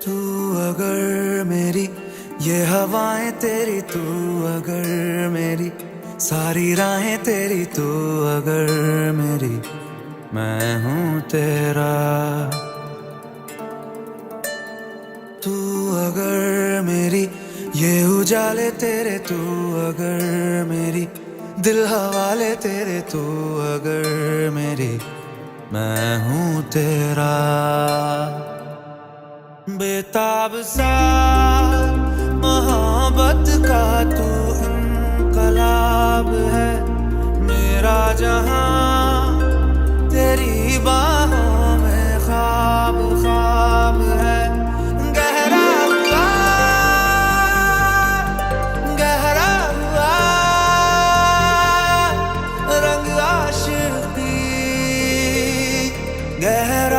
तू अगर मेरी ये हवाएं तेरी, तू अगर मेरी सारी राहें तेरी, तू अगर मेरी मैं हूँ तेरा। तू अगर मेरी ये उजाले तेरे, तू अगर मेरी दिल हवाले तेरे, तू अगर मेरी मैं हूँ तेरा। बेताब सा